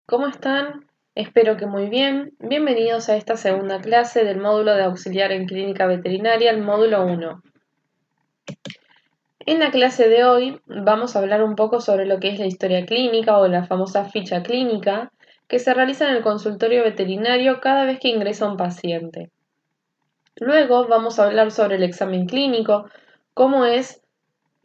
¿Cómo están? Espero que muy bien. Bienvenidos a esta segunda clase del módulo de auxiliar en clínica veterinaria, el módulo 1. En la clase de hoy vamos a hablar un poco sobre lo que es la historia clínica o la famosa ficha clínica que se realiza en el consultorio veterinario cada vez que ingresa un paciente. Luego vamos a hablar sobre el examen clínico, cómo es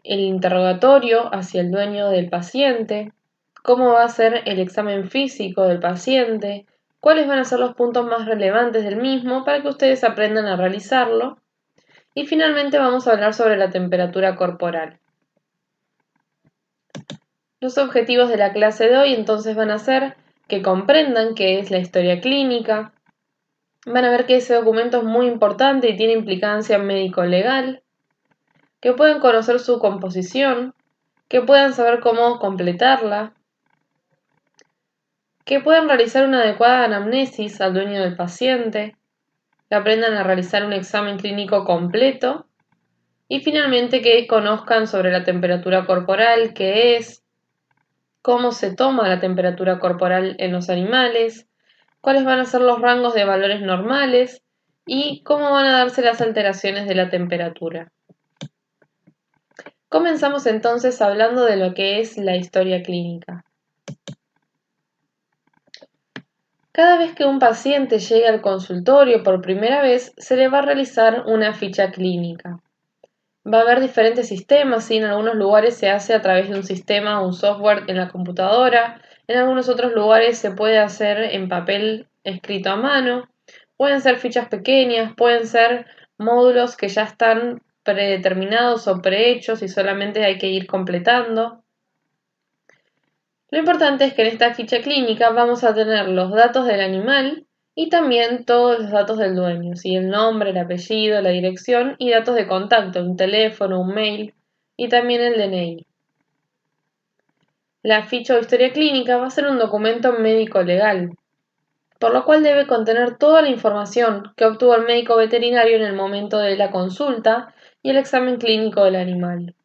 el interrogatorio hacia el dueño del paciente, cómo va a ser el examen físico del paciente, cuáles van a ser los puntos más relevantes del mismo para que ustedes aprendan a realizarlo. Y finalmente vamos a hablar sobre la temperatura corporal. Los objetivos de la clase de hoy entonces van a ser que comprendan qué es la historia clínica, van a ver que ese documento es muy importante y tiene implicancia médico-legal, que puedan conocer su composición, que puedan saber cómo completarla, que puedan realizar una adecuada anamnesis al dueño del paciente, que aprendan a realizar un examen clínico completo y finalmente que conozcan sobre la temperatura corporal, qué es, cómo se toma la temperatura corporal en los animales, cuáles van a ser los rangos de valores normales y cómo van a darse las alteraciones de la temperatura. Comenzamos entonces hablando de lo que es la historia clínica. Cada vez que un paciente llegue al consultorio por primera vez, se le va a realizar una ficha clínica. Va a haber diferentes sistemas, ¿sí? En algunos lugares se hace a través de un sistema o un software en la computadora, en algunos otros lugares se puede hacer en papel escrito a mano, pueden ser fichas pequeñas, pueden ser módulos que ya están predeterminados o prehechos y solamente hay que ir completando. Lo importante es que en esta ficha clínica vamos a tener los datos del animal y también todos los datos del dueño, ¿sí? El nombre, el apellido, la dirección y datos de contacto, un teléfono, un mail y también el DNI. La ficha o historia clínica va a ser un documento médico legal, por lo cual debe contener toda la información que obtuvo el médico veterinario en el momento de la consulta y el examen clínico del animal.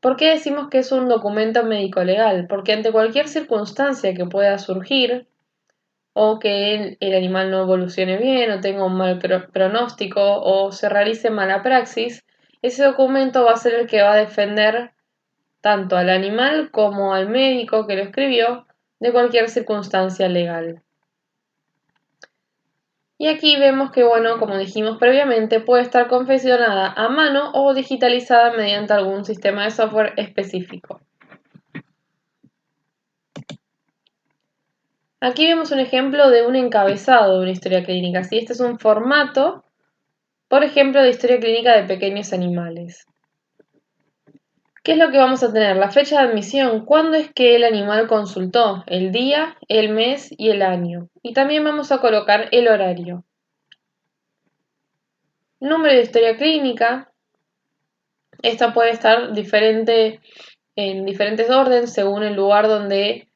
¿Por qué decimos que es un documento médico legal? Porque ante cualquier circunstancia que pueda surgir, o que el animal no evolucione bien, o tenga un mal pronóstico, o se realice mala praxis, ese documento va a ser el que va a defender tanto al animal como al médico que lo escribió de cualquier circunstancia legal. Y aquí vemos que, bueno, como dijimos previamente, puede estar confeccionada a mano o digitalizada mediante algún sistema de software específico. Aquí vemos un ejemplo de un encabezado de una historia clínica. ¿Sí? Este es un formato, por ejemplo, de historia clínica de pequeños animales. ¿Qué es lo que vamos a tener? La fecha de admisión. ¿Cuándo es que el animal consultó? El día, el mes y el año. Y también vamos a colocar el horario. Número de historia clínica. Esta puede estar en diferentes órdenes según el lugar donde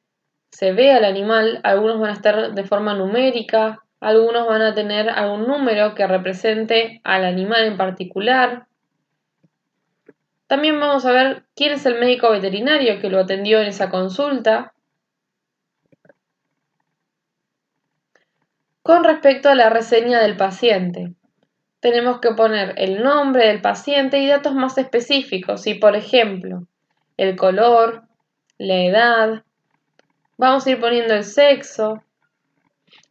se ve al animal. Algunos van a estar de forma numérica, algunos van a tener algún número que represente al animal en particular. También vamos a ver quién es el médico veterinario que lo atendió en esa consulta. Con respecto a la reseña del paciente, tenemos que poner el nombre del paciente y datos más específicos, y por ejemplo, el color, la edad, vamos a ir poniendo el sexo,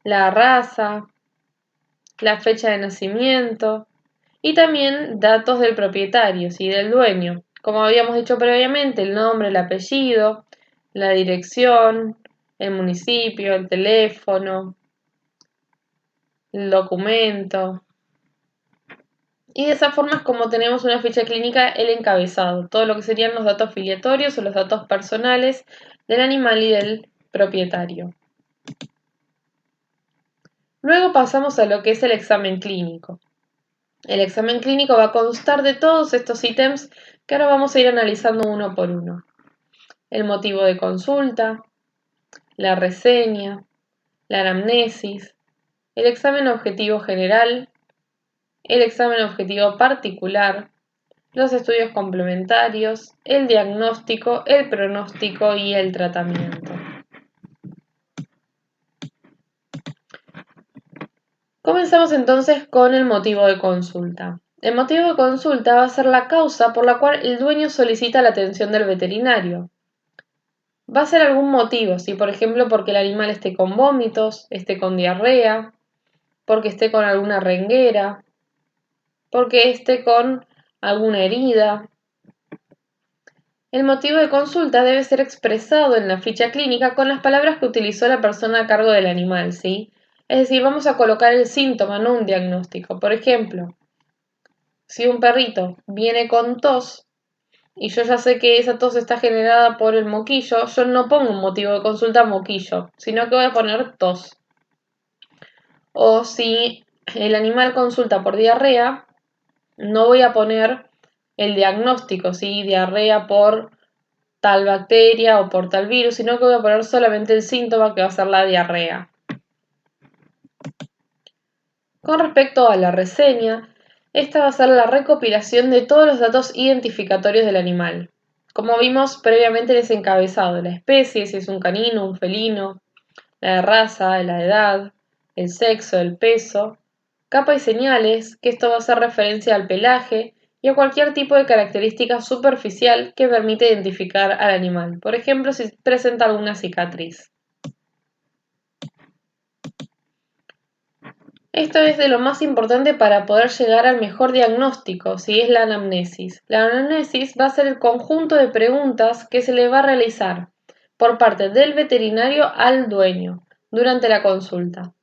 la raza, la fecha de nacimiento y también datos del propietario, ¿sí? Del dueño. Como habíamos dicho previamente, el nombre, el apellido, la dirección, el municipio, el teléfono, el documento. Y de esa forma es como tenemos una ficha clínica, el encabezado, todo lo que serían los datos filiatorios o los datos personales del animal y del propietario. Luego pasamos a lo que es el examen clínico. El examen clínico va a constar de todos estos ítems que ahora vamos a ir analizando uno por uno. El motivo de consulta, la reseña, la anamnesis, el examen objetivo general, el examen objetivo particular, los estudios complementarios, el diagnóstico, el pronóstico y el tratamiento. Comenzamos entonces con el motivo de consulta. El motivo de consulta va a ser la causa por la cual el dueño solicita la atención del veterinario. Va a ser algún motivo, si por ejemplo porque el animal esté con vómitos, esté con diarrea, porque esté con alguna renguera, porque esté con alguna herida. El motivo de consulta debe ser expresado en la ficha clínica con las palabras que utilizó la persona a cargo del animal, ¿sí? Es decir, vamos a colocar el síntoma, no un diagnóstico. Por ejemplo, si un perrito viene con tos y yo ya sé que esa tos está generada por el moquillo, yo no pongo un motivo de consulta moquillo, sino que voy a poner tos. O si el animal consulta por diarrea, no voy a poner el diagnóstico, ¿sí? Diarrea por tal bacteria o por tal virus, sino que voy a poner solamente el síntoma que va a ser la diarrea. Con respecto a la reseña, esta va a ser la recopilación de todos los datos identificatorios del animal. Como vimos previamente en ese encabezado, la especie, si es un canino, un felino, la raza, la edad, el sexo, el peso, capa y señales, que esto va a hacer referencia al pelaje y a cualquier tipo de característica superficial que permite identificar al animal, por ejemplo si presenta alguna cicatriz. Esto es de lo más importante para poder llegar al mejor diagnóstico, si es la anamnesis. La anamnesis va a ser el conjunto de preguntas que se le va a realizar por parte del veterinario al dueño durante la consulta.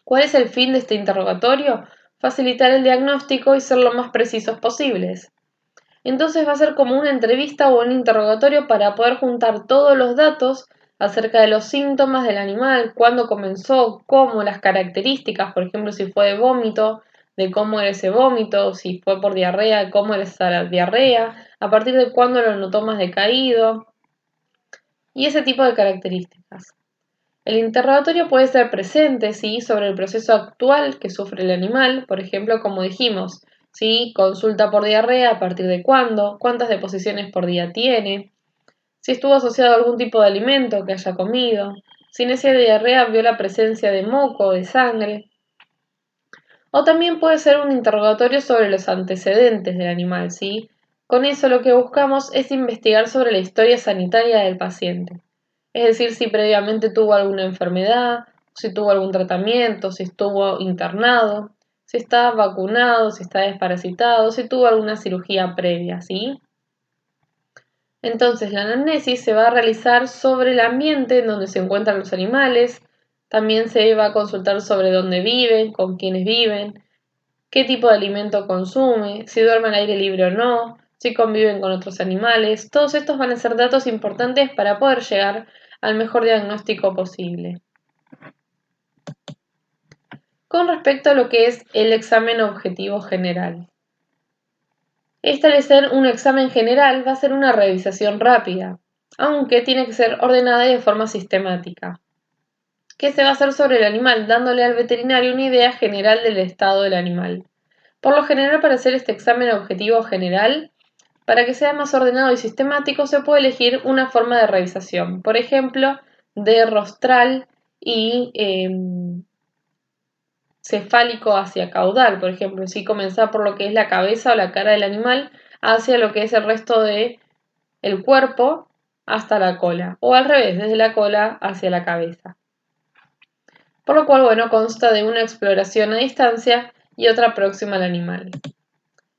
¿Cuál es el fin de este interrogatorio? Facilitar el diagnóstico y ser lo más precisos posibles. Entonces va a ser como una entrevista o un interrogatorio para poder juntar todos los datos acerca de los síntomas del animal, cuándo comenzó, cómo, las características, por ejemplo, si fue de vómito, de cómo era ese vómito, si fue por diarrea, cómo era esa diarrea, a partir de cuándo lo notó más decaído, y ese tipo de características. El interrogatorio puede ser presente, ¿sí? Sobre el proceso actual que sufre el animal, por ejemplo, como dijimos, ¿sí? Consulta por diarrea, a partir de cuándo, cuántas deposiciones por día tiene, si estuvo asociado a algún tipo de alimento que haya comido, si en esa diarrea vio la presencia de moco o de sangre. O también puede ser un interrogatorio sobre los antecedentes del animal, ¿sí? Con eso lo que buscamos es investigar sobre la historia sanitaria del paciente. Es decir, si previamente tuvo alguna enfermedad, si tuvo algún tratamiento, si estuvo internado, si está vacunado, si está desparasitado, si tuvo alguna cirugía previa, ¿sí? Entonces, la anamnesis se va a realizar sobre el ambiente en donde se encuentran los animales, también se va a consultar sobre dónde viven, con quiénes viven, qué tipo de alimento consume, si duerme al aire libre o no, si conviven con otros animales. Todos estos van a ser datos importantes para poder llegar al mejor diagnóstico posible. Con respecto a lo que es el examen objetivo general. Establecer un examen general va a ser una revisación rápida, aunque tiene que ser ordenada y de forma sistemática. ¿Qué se va a hacer sobre el animal? Dándole al veterinario una idea general del estado del animal. Por lo general, para hacer este examen objetivo general, para que sea más ordenado y sistemático, se puede elegir una forma de revisación, por ejemplo, de rostral y cefálico hacia caudal, por ejemplo, si comenzar por lo que es la cabeza o la cara del animal hacia lo que es el resto de el cuerpo hasta la cola, o al revés, desde la cola hacia la cabeza. Por lo cual, bueno, consta de una exploración a distancia y otra próxima al animal.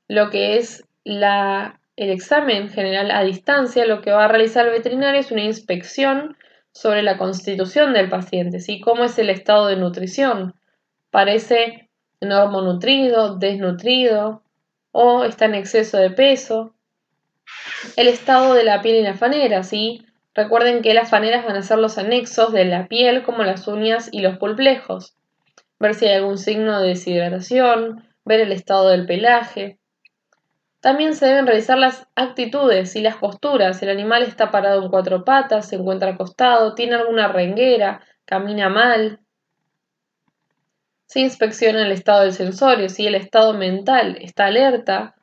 Lo que es el examen general a distancia, lo que va a realizar el veterinario es una inspección sobre la constitución del paciente, ¿sí? Cómo es el estado de nutrición. Parece normonutrido, desnutrido o está en exceso de peso. El estado de la piel y la fanera, ¿sí? Recuerden que las faneras van a ser los anexos de la piel como las uñas y los pulplejos. Ver si hay algún signo de deshidratación, ver el estado del pelaje. También se deben revisar las actitudes y las posturas. El animal está parado en cuatro patas, se encuentra acostado, tiene alguna renguera, camina mal. Se inspecciona el estado del sensorio, si el estado mental está alerta.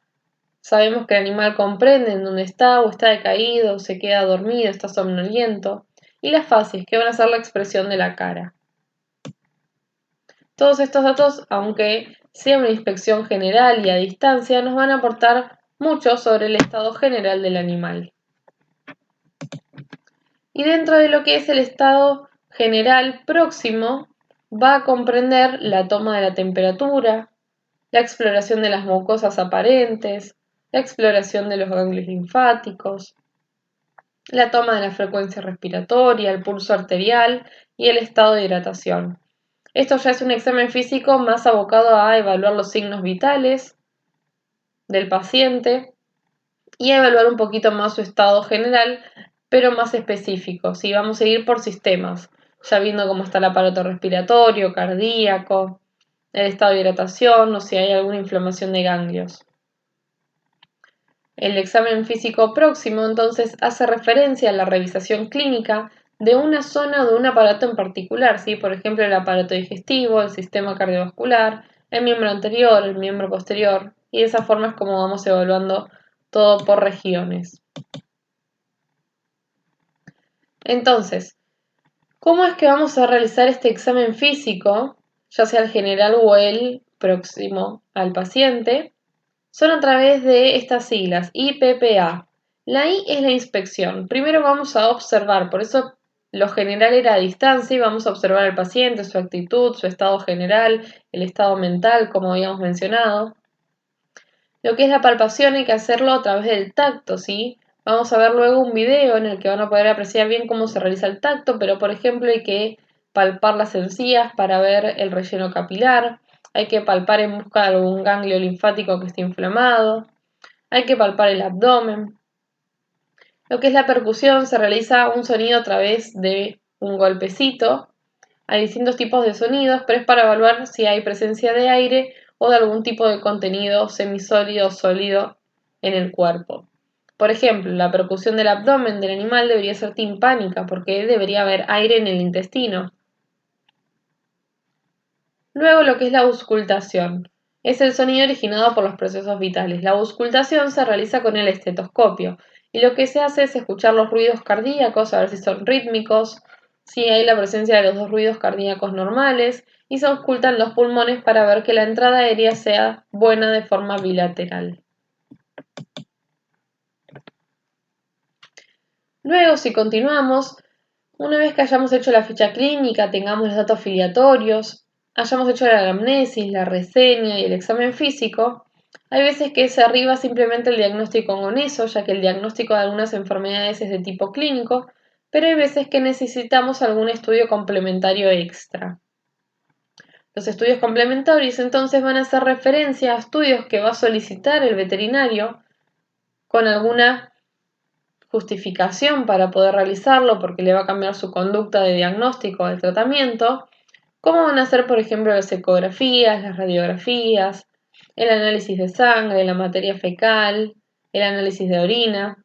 Sabemos que el animal comprende en dónde está o está decaído, se queda dormido, está somnoliento. Y las facies, que van a ser la expresión de la cara. Todos estos datos, aunque sea una inspección general y a distancia, nos van a aportar mucho sobre el estado general del animal. Y dentro de lo que es el estado general próximo, va a comprender la toma de la temperatura, la exploración de las mucosas aparentes, la exploración de los ganglios linfáticos, la toma de la frecuencia respiratoria, el pulso arterial y el estado de hidratación. Esto ya es un examen físico más abocado a evaluar los signos vitales del paciente y a evaluar un poquito más su estado general, pero más específico. ¿Sí? Vamos a ir por sistemas, ya viendo cómo está el aparato respiratorio, cardíaco, el estado de hidratación o si hay alguna inflamación de ganglios. El examen físico próximo entonces hace referencia a la revisación clínica de una zona o de un aparato en particular, ¿sí? Por ejemplo, el aparato digestivo, el sistema cardiovascular, el miembro anterior, el miembro posterior, y de esa forma es como vamos evaluando todo por regiones. Entonces, ¿cómo es que vamos a realizar este examen físico, ya sea el general o el próximo al paciente? Son a través de estas siglas, IPPA. La I es la inspección. Primero vamos a observar, por eso lo general era a distancia y vamos a observar al paciente, su actitud, su estado general, el estado mental, como habíamos mencionado. Lo que es la palpación hay que hacerlo a través del tacto, ¿sí? Vamos a ver luego un video en el que van a poder apreciar bien cómo se realiza el tacto, pero por ejemplo hay que palpar las encías para ver el relleno capilar, hay que palpar en busca de algún ganglio linfático que esté inflamado, hay que palpar el abdomen. Lo que es la percusión se realiza un sonido a través de un golpecito. Hay distintos tipos de sonidos, pero es para evaluar si hay presencia de aire o de algún tipo de contenido semisólido o sólido en el cuerpo. Por ejemplo, la percusión del abdomen del animal debería ser timpánica porque debería haber aire en el intestino. Luego lo que es la auscultación. Es el sonido originado por los procesos vitales. La auscultación se realiza con el estetoscopio y lo que se hace es escuchar los ruidos cardíacos, a ver si son rítmicos, si hay la presencia de los dos ruidos cardíacos normales y se auscultan los pulmones para ver que la entrada aérea sea buena de forma bilateral. Luego, si continuamos, una vez que hayamos hecho la ficha clínica, tengamos los datos filiatorios, hayamos hecho la anamnesis, la reseña y el examen físico, hay veces que se arriba simplemente el diagnóstico con eso, ya que el diagnóstico de algunas enfermedades es de tipo clínico, pero hay veces que necesitamos algún estudio complementario extra. Los estudios complementarios entonces van a hacer referencia a estudios que va a solicitar el veterinario con alguna justificación para poder realizarlo porque le va a cambiar su conducta de diagnóstico o de tratamiento, como van a ser por ejemplo las ecografías, las radiografías, el análisis de sangre, la materia fecal, el análisis de orina.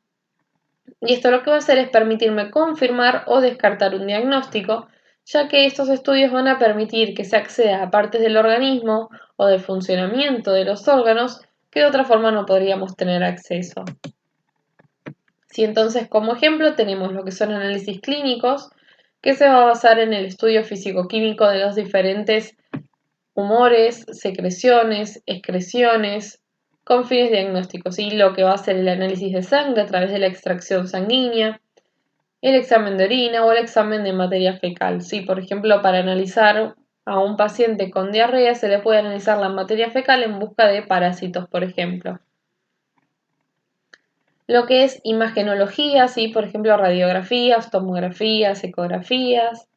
Y esto lo que va a hacer es permitirme confirmar o descartar un diagnóstico, ya que estos estudios van a permitir que se acceda a partes del organismo o del funcionamiento de los órganos que de otra forma no podríamos tener acceso. Si entonces como ejemplo tenemos lo que son análisis clínicos, que se va a basar en el estudio físico-químico de los diferentes humores, secreciones, excreciones, con fines diagnósticos, y lo que va a ser el análisis de sangre a través de la extracción sanguínea, el examen de orina o el examen de materia fecal. Si, por ejemplo, para analizar a un paciente con diarrea se le puede analizar la materia fecal en busca de parásitos, por ejemplo. Lo que es imagenología, ¿sí? Por ejemplo, radiografías, tomografías, ecografías,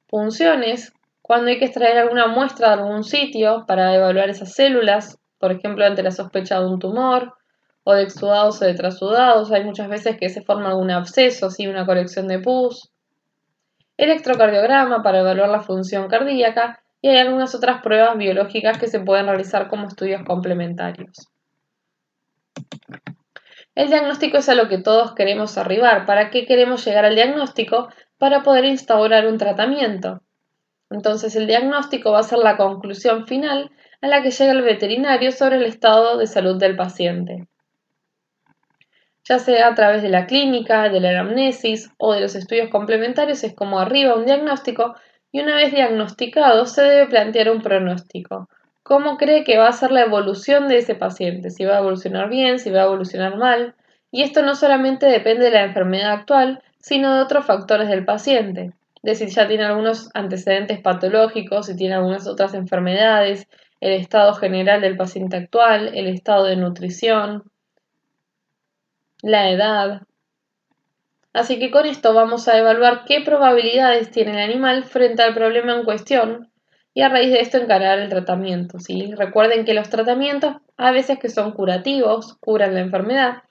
punciones, cuando hay que extraer alguna muestra de algún sitio para evaluar esas células, por ejemplo, ante la sospecha de un tumor, o de exudados o de trasudados, hay muchas veces que se forma algún absceso, ¿sí? Una colección de pus. Electrocardiograma para evaluar la función cardíaca y hay algunas otras pruebas biológicas que se pueden realizar como estudios complementarios. El diagnóstico es a lo que todos queremos arribar. ¿Para qué queremos llegar al diagnóstico? Para poder instaurar un tratamiento. Entonces el diagnóstico va a ser la conclusión final a la que llega el veterinario sobre el estado de salud del paciente. Ya sea a través de la clínica, de la anamnesis o de los estudios complementarios, es como arriba un diagnóstico y una vez diagnosticado se debe plantear un pronóstico. ¿Cómo cree que va a ser la evolución de ese paciente? Si va a evolucionar bien, si va a evolucionar mal. Y esto no solamente depende de la enfermedad actual, sino de otros factores del paciente. Es decir, ya tiene algunos antecedentes patológicos, si tiene algunas otras enfermedades, el estado general del paciente actual, el estado de nutrición, la edad. Así que con esto vamos a evaluar qué probabilidades tiene el animal frente al problema en cuestión y a raíz de esto encarar el tratamiento, ¿sí? Recuerden que los tratamientos a veces que son curativos, curan la enfermedad,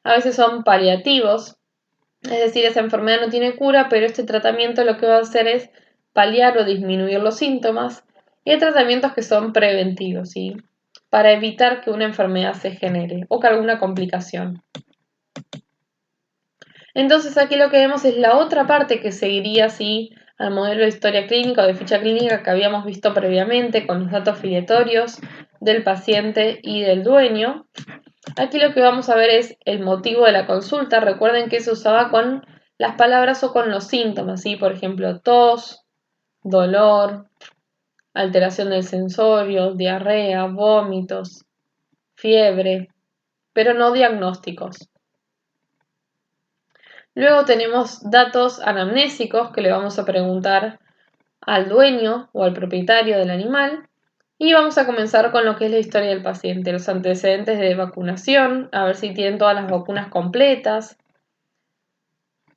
a veces son paliativos, es decir, esa enfermedad no tiene cura, pero este tratamiento lo que va a hacer es paliar o disminuir los síntomas, y hay tratamientos que son preventivos, ¿sí? Para evitar que una enfermedad se genere o que alguna complicación. Entonces aquí lo que vemos es la otra parte que seguiría así al modelo de historia clínica o de ficha clínica que habíamos visto previamente con los datos filiatorios del paciente y del dueño. Aquí lo que vamos a ver es el motivo de la consulta. Recuerden que se usaba con las palabras o con los síntomas, ¿sí? Por ejemplo, tos, dolor, alteración del sensorio, diarrea, vómitos, fiebre, pero no diagnósticos. Luego tenemos datos anamnésicos que le vamos a preguntar al dueño o al propietario del animal. Y vamos a comenzar con lo que es la historia del paciente, los antecedentes de vacunación, a ver si tienen todas las vacunas completas,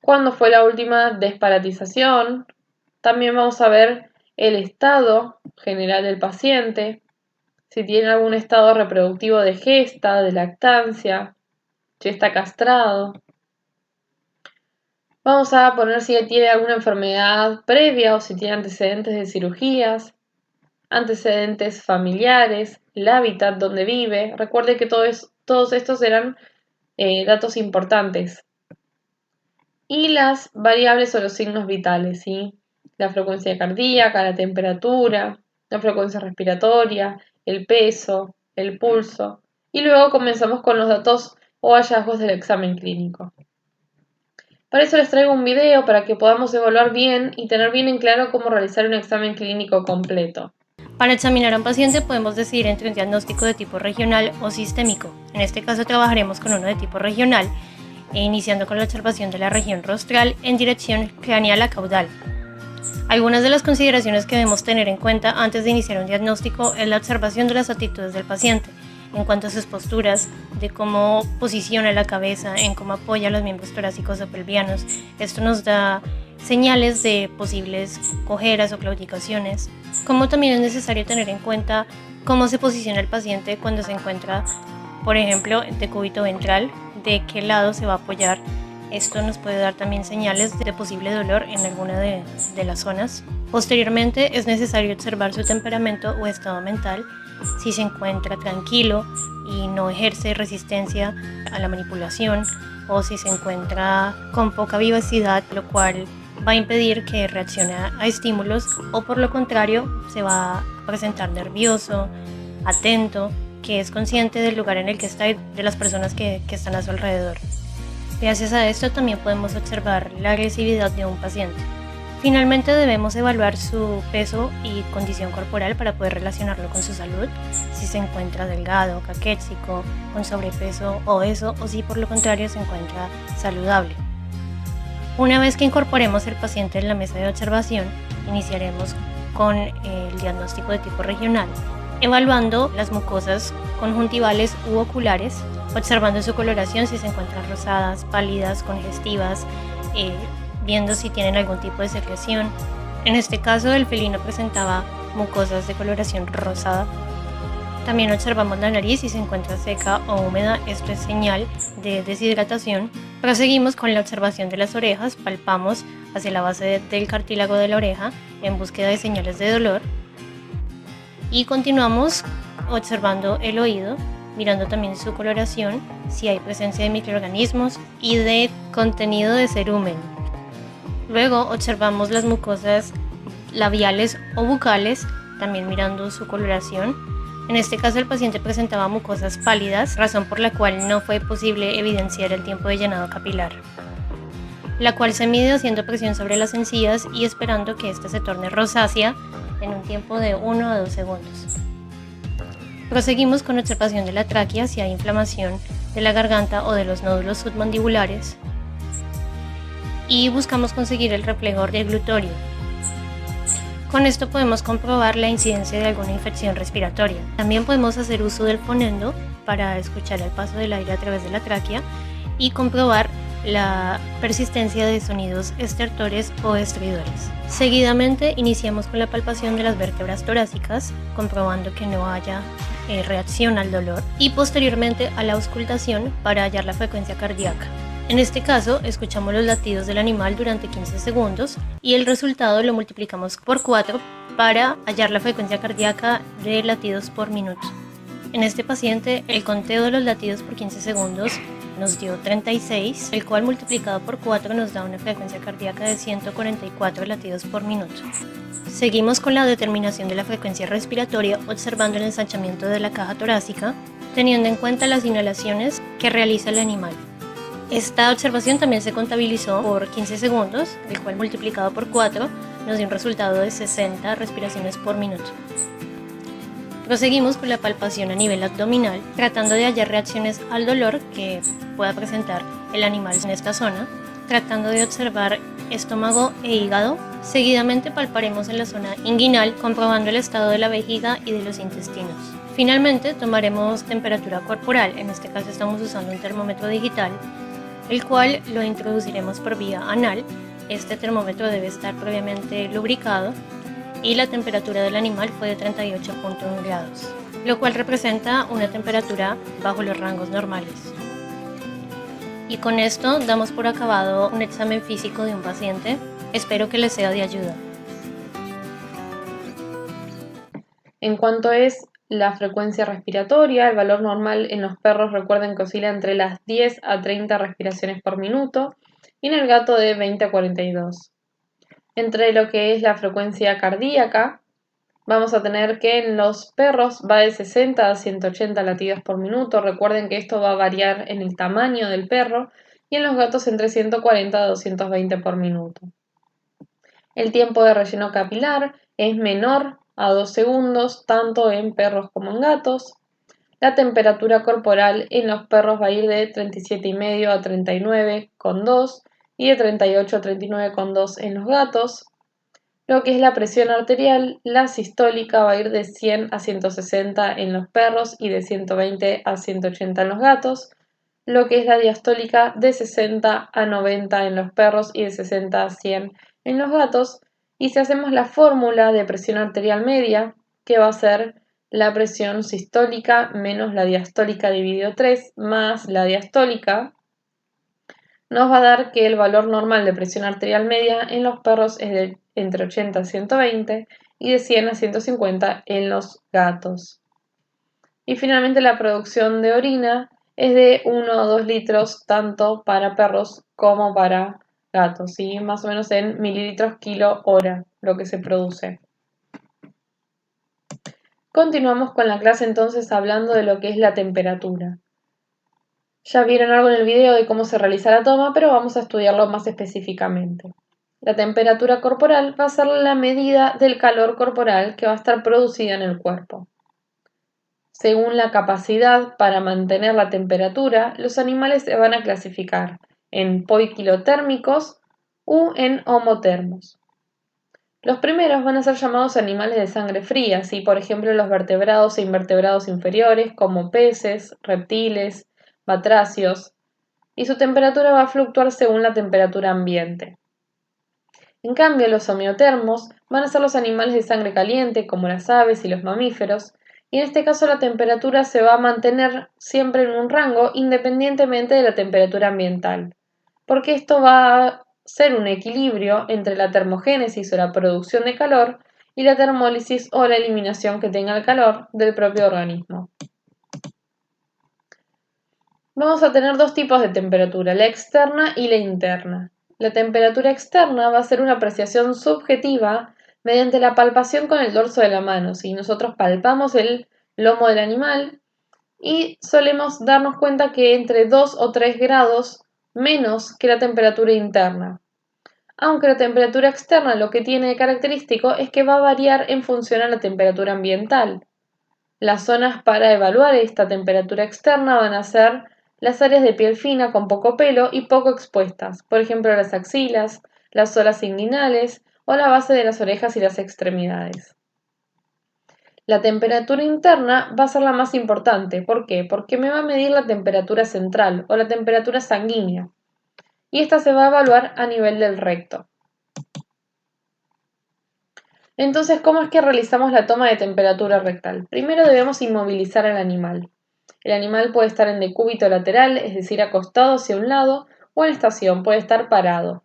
cuándo fue la última desparasitización. También vamos a ver el estado general del paciente, si tiene algún estado reproductivo de gesta, de lactancia, si está castrado. Vamos a poner si tiene alguna enfermedad previa o si tiene antecedentes de cirugías, antecedentes familiares, el hábitat donde vive. Recuerde que todos estos eran datos importantes. Y las variables o los signos vitales, ¿sí? La frecuencia cardíaca, la temperatura, la frecuencia respiratoria, el peso, el pulso. Y luego comenzamos con los datos o hallazgos del examen clínico. Para eso les traigo un video para que podamos evaluar bien y tener bien en claro cómo realizar un examen clínico completo. Para examinar a un paciente podemos decidir entre un diagnóstico de tipo regional o sistémico. En este caso trabajaremos con uno de tipo regional, iniciando con la observación de la región rostral en dirección craneal a caudal. Algunas de las consideraciones que debemos tener en cuenta antes de iniciar un diagnóstico es la observación de las actitudes del paciente, en cuanto a sus posturas, de cómo posiciona la cabeza, en cómo apoya los miembros torácicos o pelvianos. Esto nos da señales de posibles cojeras o claudicaciones, como también es necesario tener en cuenta cómo se posiciona el paciente cuando se encuentra, por ejemplo, de decúbito ventral, de qué lado se va a apoyar. Esto nos puede dar también señales de posible dolor en alguna de las zonas. Posteriormente es necesario observar su temperamento o estado mental, si se encuentra tranquilo y no ejerce resistencia a la manipulación, o si se encuentra con poca vivacidad, lo cual va a impedir que reaccione a estímulos, o por lo contrario se va a presentar nervioso, atento, que es consciente del lugar en el que está y de las personas que están a su alrededor. Gracias a esto también podemos observar la agresividad de un paciente. Finalmente debemos evaluar su peso y condición corporal para poder relacionarlo con su salud, si se encuentra delgado, caquéxico, con sobrepeso, obeso, o si por lo contrario se encuentra saludable. Una vez que incorporemos el paciente en la mesa de observación, iniciaremos con el diagnóstico de tipo regional, evaluando las mucosas conjuntivales u oculares, observando su coloración, si se encuentran rosadas, pálidas, congestivas, viendo si tienen algún tipo de secreción. En este caso el felino presentaba mucosas de coloración rosada. También observamos la nariz, si se encuentra seca o húmeda, esto es señal de deshidratación. Proseguimos con la observación de las orejas, palpamos hacia la base del cartílago de la oreja en búsqueda de señales de dolor. Y continuamos observando el oído, mirando también su coloración, si hay presencia de microorganismos y de contenido de cerumen. Luego observamos las mucosas labiales o bucales, también mirando su coloración. En este caso el paciente presentaba mucosas pálidas, razón por la cual no fue posible evidenciar el tiempo de llenado capilar. la cual se mide haciendo presión sobre las encías y esperando que ésta se torne rosácea en un tiempo de 1 a 2 segundos. Proseguimos con observación de la tráquea si hay inflamación de la garganta o de los nódulos submandibulares y buscamos conseguir el reflejo deglutorio. Con esto podemos comprobar la incidencia de alguna infección respiratoria. También podemos hacer uso del fonendo para escuchar el paso del aire a través de la tráquea y comprobar la persistencia de sonidos estertores o estridores. Seguidamente iniciamos con la palpación de las vértebras torácicas, comprobando que no haya reacción al dolor, y posteriormente a la auscultación para hallar la frecuencia cardíaca. En este caso, escuchamos los latidos del animal durante 15 segundos y el resultado lo multiplicamos por 4 para hallar la frecuencia cardíaca de latidos por minuto. En este paciente, el conteo de los latidos por 15 segundos nos dio 36, el cual multiplicado por 4 nos da una frecuencia cardíaca de 144 latidos por minuto. Seguimos con la determinación de la frecuencia respiratoria observando el ensanchamiento de la caja torácica, teniendo en cuenta las inhalaciones que realiza el animal. Esta observación también se contabilizó por 15 segundos, el cual multiplicado por 4 nos dio un resultado de 60 respiraciones por minuto. Proseguimos con la palpación a nivel abdominal, tratando de hallar reacciones al dolor que pueda presentar el animal en esta zona, tratando de observar estómago e hígado. Seguidamente palparemos en la zona inguinal, comprobando el estado de la vejiga y de los intestinos. Finalmente tomaremos temperatura corporal, en este caso estamos usando un termómetro digital, el cual lo introduciremos por vía anal. Este termómetro debe estar previamente lubricado y la temperatura del animal fue de 38.1 grados, lo cual representa una temperatura bajo los rangos normales. Y con esto damos por acabado un examen físico de un paciente. Espero que les sea de ayuda. En cuanto es la frecuencia respiratoria, el valor normal en los perros, recuerden que oscila entre las 10 a 30 respiraciones por minuto y en el gato de 20 a 42. Entre lo que es la frecuencia cardíaca, vamos a tener que en los perros va de 60 a 180 latidos por minuto. Recuerden que esto va a variar en el tamaño del perro, y en los gatos entre 140 a 220 por minuto. El tiempo de relleno capilar es menor a 2 segundos, tanto en perros como en gatos. La temperatura corporal en los perros va a ir de 37,5 a 39,2 y de 38 a 39,2 en los gatos. Lo que es la presión arterial, la sistólica va a ir de 100 a 160 en los perros y de 120 a 180 en los gatos. Lo que es la diastólica, de 60 a 90 en los perros y de 60 a 100 en los gatos. Y si hacemos la fórmula de presión arterial media, que va a ser la presión sistólica menos la diastólica dividido 3 más la diastólica, nos va a dar que el valor normal de presión arterial media en los perros es de entre 80 a 120 y de 100 a 150 en los gatos. Y finalmente la producción de orina es de 1 a 2 litros tanto para perros como para gatos, ¿sí? Más o menos en mililitros kilo hora lo que se produce. Continuamos con la clase entonces hablando de lo que es la temperatura. Ya vieron algo en el video de cómo se realiza la toma, pero vamos a estudiarlo más específicamente. La temperatura corporal va a ser la medida del calor corporal que va a estar producida en el cuerpo. Según la capacidad para mantener la temperatura, los animales se van a clasificar en poikilotérmicos u en homotermos. Los primeros van a ser llamados animales de sangre fría, ¿sí? Por ejemplo los vertebrados e invertebrados inferiores como peces, reptiles, batracios, y su temperatura va a fluctuar según la temperatura ambiente. En cambio, los homeotermos van a ser los animales de sangre caliente, como las aves y los mamíferos, y en este caso la temperatura se va a mantener siempre en un rango independientemente de la temperatura ambiental, porque esto va a ser un equilibrio entre la termogénesis o la producción de calor y la termólisis o la eliminación que tenga el calor del propio organismo. Vamos a tener dos tipos de temperatura, la externa y la interna. La temperatura externa va a ser una apreciación subjetiva mediante la palpación con el dorso de la mano. Si nosotros palpamos el lomo del animal y solemos darnos cuenta que entre 2 o 3 grados menos que la temperatura interna. Aunque la temperatura externa lo que tiene de característico es que va a variar en función a la temperatura ambiental. Las zonas para evaluar esta temperatura externa van a ser las áreas de piel fina con poco pelo y poco expuestas, por ejemplo las axilas, las zonas inguinales o la base de las orejas y las extremidades. La temperatura interna va a ser la más importante. ¿Por qué? Porque me va a medir la temperatura central o la temperatura sanguínea. Y esta se va a evaluar a nivel del recto. Entonces, ¿cómo es que realizamos la toma de temperatura rectal? Primero debemos inmovilizar al animal. El animal puede estar en decúbito lateral, es decir, acostado hacia un lado, o en estación, puede estar parado.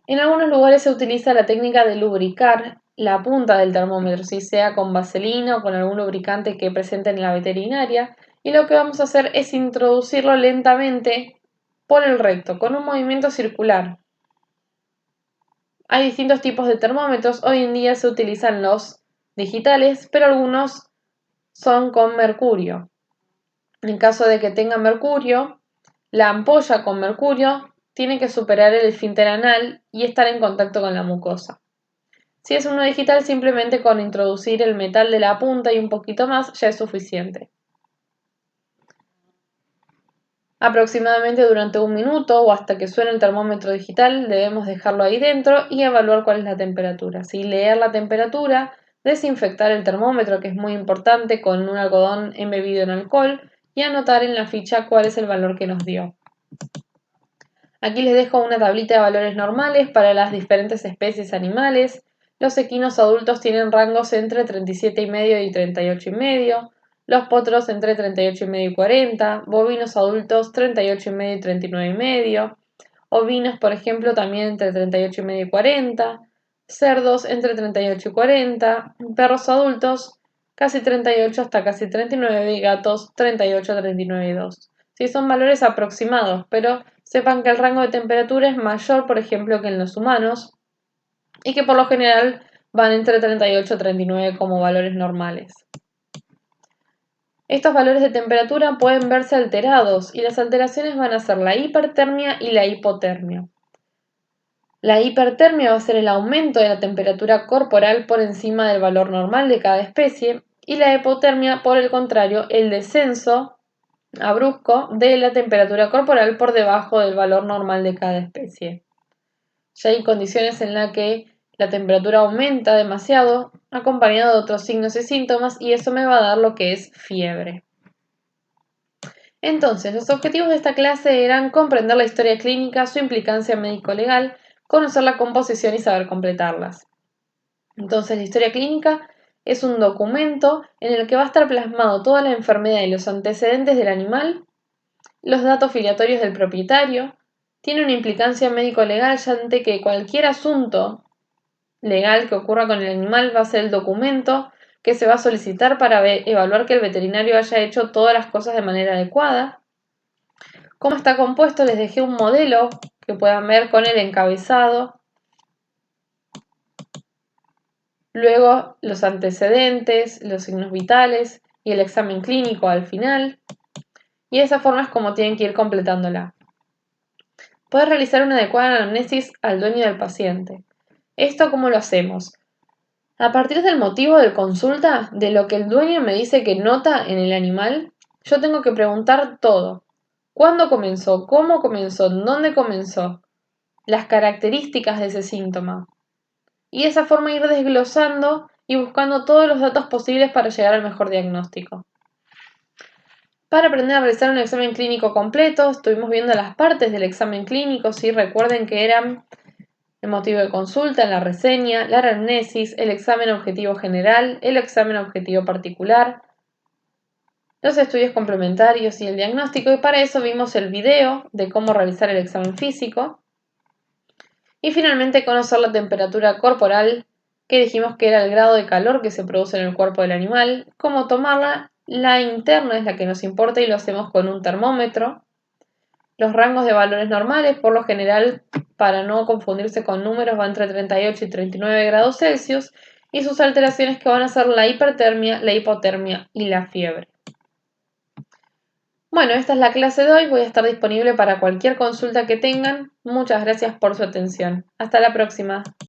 En algunos lugares se utiliza la técnica de lubricar la punta del termómetro, si sea con vaselina o con algún lubricante que presenten en la veterinaria, y lo que vamos a hacer es introducirlo lentamente por el recto, con un movimiento circular. Hay distintos tipos de termómetros, hoy en día se utilizan los digitales, pero algunos son con mercurio. En caso de que tenga mercurio, la ampolla con mercurio tiene que superar el esfínter anal y estar en contacto con la mucosa. Si es uno digital, simplemente con introducir el metal de la punta y un poquito más ya es suficiente. Aproximadamente durante 1 minuto o hasta que suene el termómetro digital debemos dejarlo ahí dentro y evaluar cuál es la temperatura. Leer la temperatura, desinfectar el termómetro, que es muy importante, con un algodón embebido en alcohol y anotar en la ficha cuál es el valor que nos dio. Aquí les dejo una tablita de valores normales para las diferentes especies animales. Los equinos adultos tienen rangos entre 37,5 y 38,5. Los potros entre 38,5 y 40, bovinos adultos 38,5 y 39,5, ovinos, por ejemplo, también entre 38,5 y 40, cerdos entre 38 y 40, perros adultos casi 38 hasta casi 39 y gatos 38 a 39 y 2. Sí, son valores aproximados, pero sepan que el rango de temperatura es mayor, por ejemplo, que en los humanos y que por lo general van entre 38 y 39 como valores normales. Estos valores de temperatura pueden verse alterados y las alteraciones van a ser la hipertermia y la hipotermia. La hipertermia va a ser el aumento de la temperatura corporal por encima del valor normal de cada especie y la hipotermia, por el contrario, el descenso brusco de la temperatura corporal por debajo del valor normal de cada especie. Ya hay condiciones en las que la temperatura aumenta demasiado, acompañado de otros signos y síntomas, y eso me va a dar lo que es fiebre. Entonces, los objetivos de esta clase eran comprender la historia clínica, su implicancia médico-legal, conocer la composición y saber completarlas. Entonces, la historia clínica es un documento en el que va a estar plasmado toda la enfermedad y los antecedentes del animal, los datos filiatorios del propietario, tiene una implicancia médico-legal ya ante que cualquier asunto legal que ocurra con el animal va a ser el documento que se va a solicitar para evaluar que el veterinario haya hecho todas las cosas de manera adecuada. ¿Cómo está compuesto? Les dejé un modelo que puedan ver con el encabezado. Luego los antecedentes, los signos vitales y el examen clínico al final. Y de esa forma es como tienen que ir completándola. Poder realizar una adecuada anamnesis al dueño del paciente. ¿Esto cómo lo hacemos? A partir del motivo de consulta, de lo que el dueño me dice que nota en el animal, yo tengo que preguntar todo. ¿Cuándo comenzó? ¿Cómo comenzó? ¿Dónde comenzó? Las características de ese síntoma. Y de esa forma ir desglosando y buscando todos los datos posibles para llegar al mejor diagnóstico. Para aprender a realizar un examen clínico completo, estuvimos viendo las partes del examen clínico, ¿sí? Recuerden que eran el motivo de consulta, la reseña, la anamnesis, el examen objetivo general, el examen objetivo particular, los estudios complementarios y el diagnóstico, y para eso vimos el video de cómo realizar el examen físico. Y finalmente conocer la temperatura corporal, que dijimos que era el grado de calor que se produce en el cuerpo del animal, cómo tomarla, la interna es la que nos importa y lo hacemos con un termómetro. Los rangos de valores normales, por lo general, para no confundirse con números, va entre 38 y 39 grados Celsius, y sus alteraciones que van a ser la hipertermia, la hipotermia y la fiebre. Bueno, esta es la clase de hoy. Voy a estar disponible para cualquier consulta que tengan. Muchas gracias por su atención. Hasta la próxima.